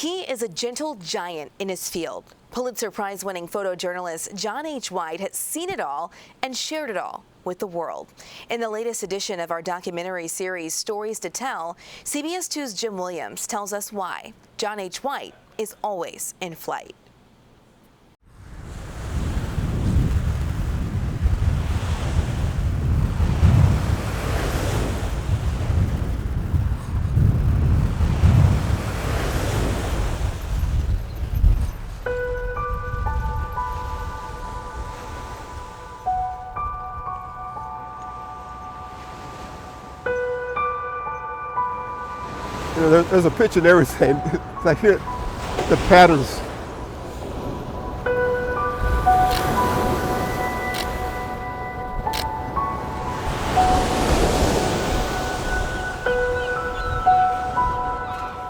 He is a gentle giant in his field. Pulitzer Prize-winning photojournalist John H. White has seen it all and shared it all with the world. In the latest edition of our documentary series, Stories to Tell, CBS 2's Jim Williams tells us why John H. White is always in flight. You know, there's a picture in everything. It's like here, the patterns.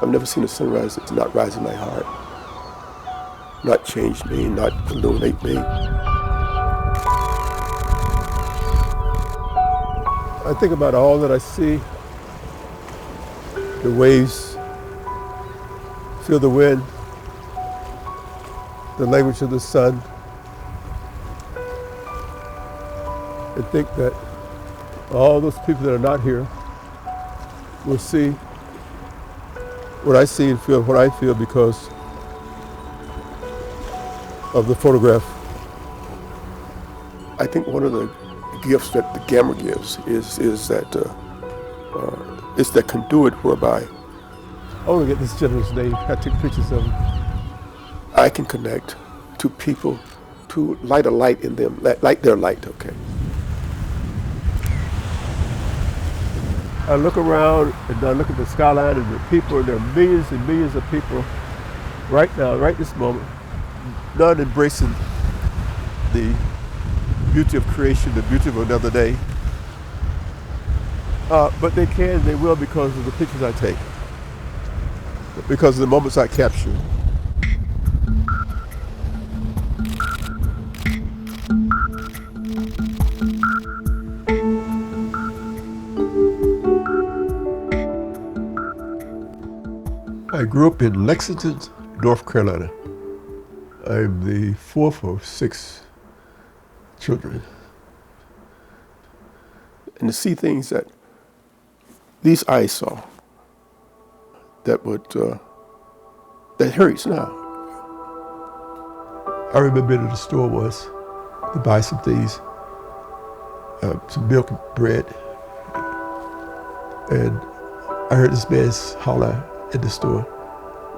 I've never seen a sunrise that's not rise in my heart, not change me, not illuminate me. I think about all that I see. The waves, feel the wind, the language of the sun, and think that all those people that are not here will see what I see and feel what I feel because of the photograph. I think one of the gifts that the camera gives is that it's that conduit whereby I want to get this gentleman's name. I took pictures of him. I can connect to people to light a light in them, light their light, okay? I look around and I look at the skyline and the people, and there are millions and millions of people right now, right this moment, not embracing the beauty of creation, the beauty of another day. But they will because of the pictures I take, because of the moments I capture. I grew up in Lexington, North Carolina. I'm the fourth of 6 children. And to see things that these eyes saw, that hurts now. I remember being in the store once to buy some things, some milk and bread, and I heard this man holler in the store,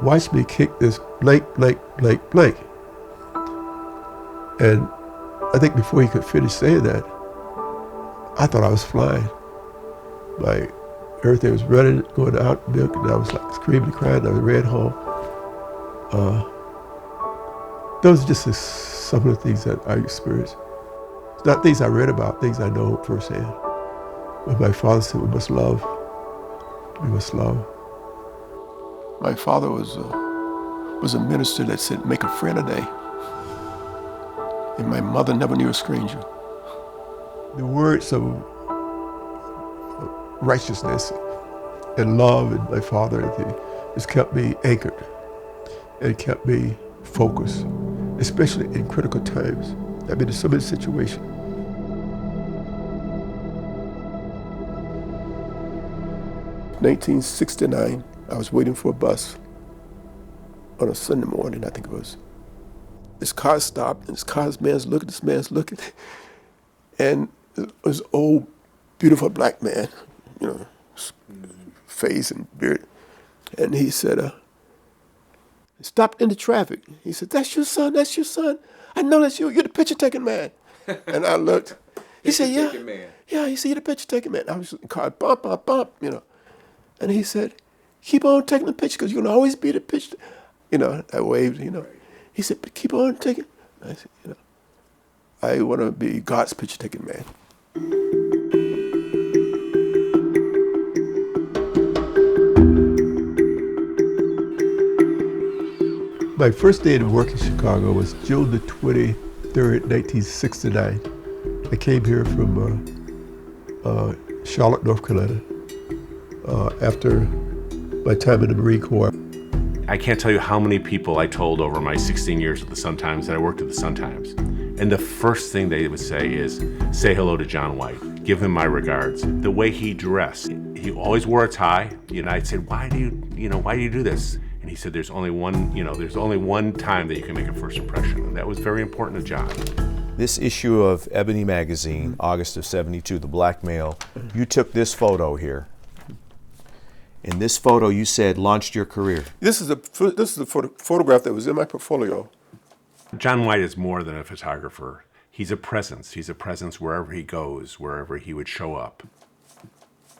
"Watch me kick this blank, blank, blank, blank." And I think before he could finish saying that, I thought I was flying. Everything was running, going out, milk, and I was like screaming and crying. I ran home. Those are just some of the things that I experienced. It's not things I read about, things I know firsthand. But my father said, we must love. We must love. My father was a minister that said, make a friend a day. And my mother never knew a stranger. The words of righteousness and love in my father has kept me anchored and kept me focused, especially in critical times. I've been in so many situations. In 1969, I was waiting for a bus on a Sunday morning, I think it was. This car stopped, and this man's looking, and it was an old, beautiful black man, you know, face and beard. And he said, stopped in the traffic. He said, that's your son, that's your son. I know that's you, you're the picture-taking man. And I looked. He said, yeah. Yeah, he said, you're the picture-taking man. I was in the car, bump, bump, bump, you know. And he said, keep on taking the picture, because you're going to always be the picture. You know, I waved, you know. He said, but keep on taking. I said, you know, I want to be God's picture-taking man. My first day to work in Chicago was June the 23rd, 1969. I came here from Charlotte, North Carolina, after my time in the Marine Corps. I can't tell you how many people I told over my 16 years at the Sun-Times that I worked at the Sun-Times. And the first thing they would say is, say hello to John White. Give him my regards. The way he dressed, he always wore a tie. I'd say, why do you do this? And he said, there's only one time that you can make a first impression. And that was very important to John. This issue of Ebony magazine, August of '72, the black male, you took this photo here. And this photo, you said, launched your career. This is a photograph that was in my portfolio. John White is more than a photographer. He's a presence. He's a presence wherever he goes, wherever he would show up.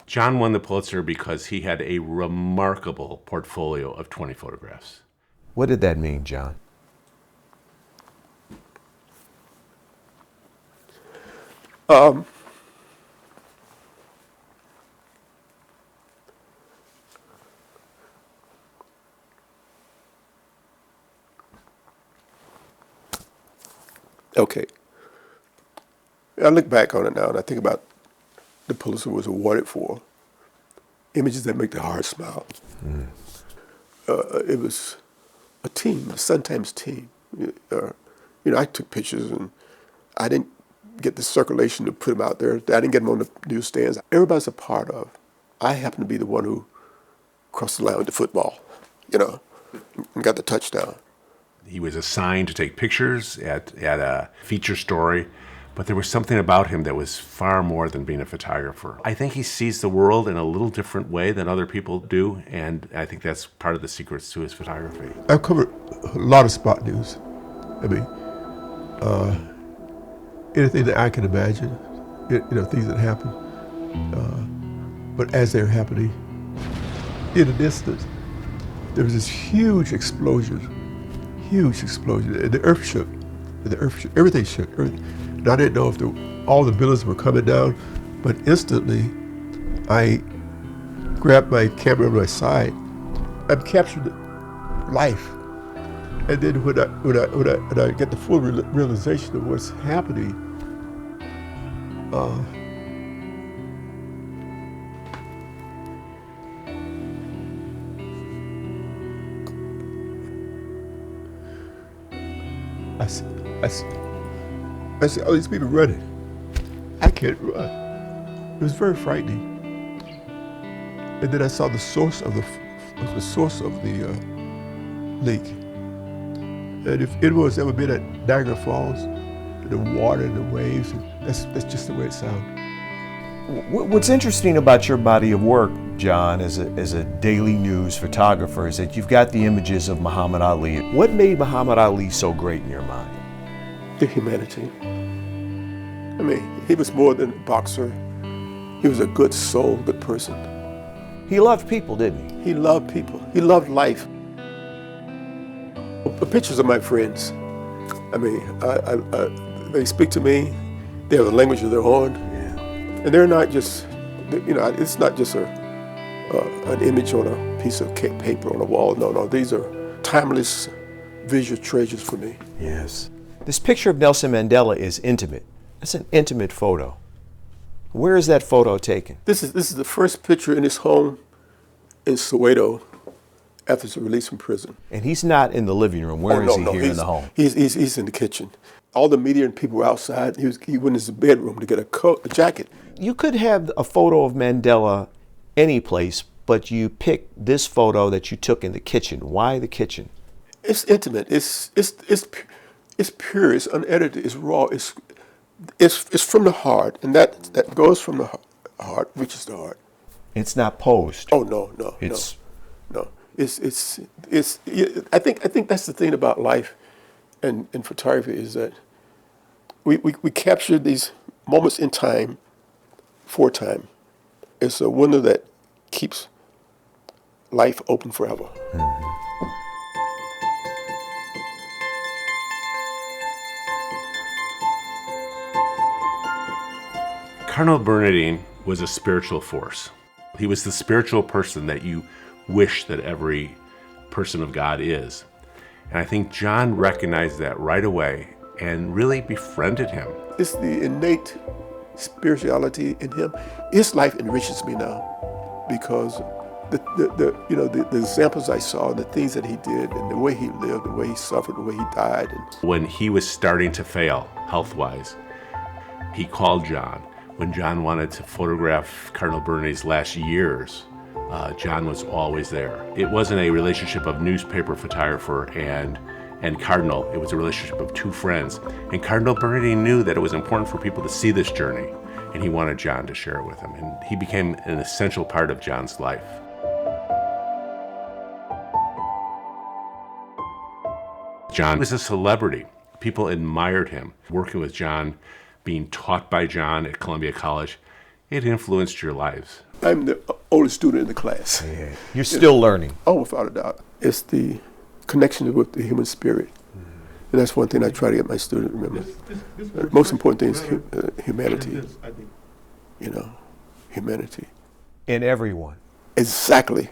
John won the Pulitzer because he had a remarkable portfolio of 20 photographs. What did that mean, John? Okay. I look back on it now and I think about the Pulitzer was awarded for images that make the heart smile. It was a team, a Sun-Times team. I took pictures and I didn't get the circulation to put them out there. I didn't get them on the newsstands. Everybody's a part of. I happened to be the one who crossed the line with the football, and got the touchdown. He was assigned to take pictures at a feature story, but there was something about him that was far more than being a photographer. I think he sees the world in a little different way than other people do, and I think that's part of the secrets to his photography. I've covered a lot of spot news. I mean, anything that I can imagine, things that happen. But as they're happening, in the distance, there was this huge explosion, and the earth shook. Everything shook. And I didn't know if all the buildings were coming down, but instantly, I grabbed my camera on my side. I captured life. And then when I get the full realization of what's happening, I see all these people running. I can't run. It was very frightening. And then I saw the source of the leak. And if anyone's ever been at Niagara Falls, the water and the waves, that's just the way it sounds. What's interesting about your body of work, John, as a daily news photographer, is that you've got the images of Muhammad Ali. What made Muhammad Ali so great in your mind? The humanity. I mean, he was more than a boxer. He was a good soul, good person. He loved people, didn't he? He loved people. He loved life. The pictures of my friends, I mean, they speak to me. They have a language of their own. Yeah. And they're not just, it's not just an image on a piece of paper on a wall. No, these are timeless visual treasures for me. Yes. This picture of Nelson Mandela is intimate. It's an intimate photo. Where is that photo taken? This is the first picture in his home in Soweto after his release from prison. And he's not in the living room. Where is he here in the home? He's in the kitchen. All the media and people were outside. He went in his bedroom to get a jacket. You could have a photo of Mandela any place, but you picked this photo that you took in the kitchen. Why the kitchen? It's intimate. It's pure. It's unedited. It's raw. It's from the heart, and that goes from the heart, reaches the heart. It's not posed. Oh no. I think that's the thing about life and photography is that we capture these moments in time for time. It's a window that keeps life open forever. Mm-hmm. Cardinal Bernardine was a spiritual force. He was the spiritual person that you wish that every person of God is. And I think John recognized that right away and really befriended him. It's the innate spirituality in him. His life enriches me now because the examples I saw, the things that he did, and the way he lived, the way he suffered, the way he died. When he was starting to fail health-wise, he called John. When John wanted to photograph Cardinal Bernade's last years, John was always there. It wasn't a relationship of newspaper photographer and Cardinal. It was a relationship of two friends. And Cardinal Bernade knew that it was important for people to see this journey, and he wanted John to share it with him. And he became an essential part of John's life. John was a celebrity. People admired him. Working with John, being taught by John at Columbia College, it influenced your lives. I'm the oldest student in the class. Yeah. You're still learning. Oh, without a doubt. It's the connection with the human spirit. And that's one thing I try to get my students to remember. The most important thing is humanity. Humanity. In everyone. Exactly.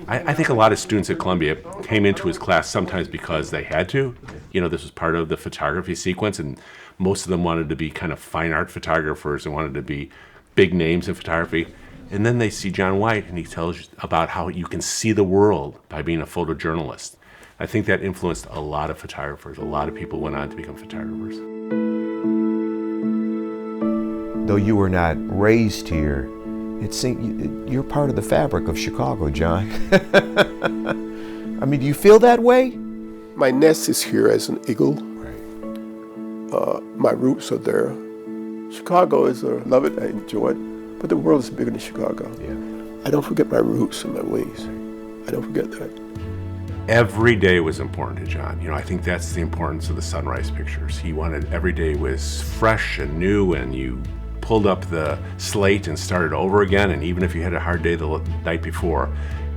I think a lot of students at Columbia came into his class sometimes because they had to. This was part of the photography sequence, and most of them wanted to be kind of fine art photographers and wanted to be big names in photography. And then they see John White, and he tells you about how you can see the world by being a photojournalist. I think that influenced a lot of photographers. A lot of people went on to become photographers. Though you were not raised here, it seems you're part of the fabric of Chicago, John. I mean, do you feel that way? My nest is here as an eagle. Right. My roots are there. Chicago I love it, I enjoy it, but the world is bigger than Chicago. Yeah. I don't forget my roots and my wings. I don't forget that. Every day was important to John. I think that's the importance of the sunrise pictures. He wanted every day was fresh and new, and you pulled up the slate and started over again, and even if you had a hard day the night before,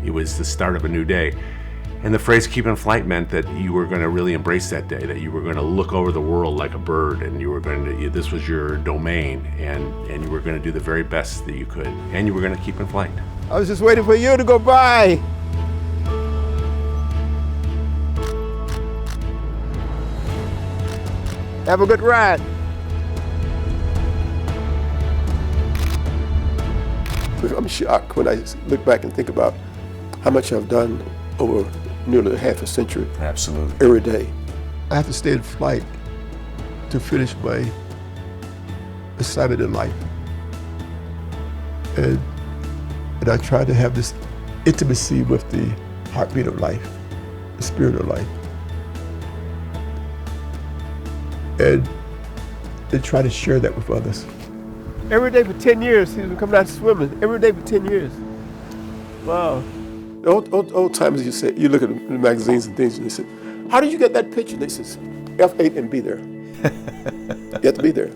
it was the start of a new day. And the phrase "keep in flight" meant that you were going to really embrace that day, that you were going to look over the world like a bird, and this was your domain, and you were going to do the very best that you could, and you were going to keep in flight. I was just waiting for you to go by. Have a good ride. I'm shocked when I look back and think about how much I've done over nearly half a century. Absolutely. Every day. I have to stay in flight to finish my assignment in life. And I try to have this intimacy with the heartbeat of life, the spirit of life. And try to share that with others. Every day for 10 years, he's been coming out swimming. Every day for 10 years. Wow. The old timers, you look at the magazines and things, and they say, "How did you get that picture?" And they say, "F8 and be there." You have to be there.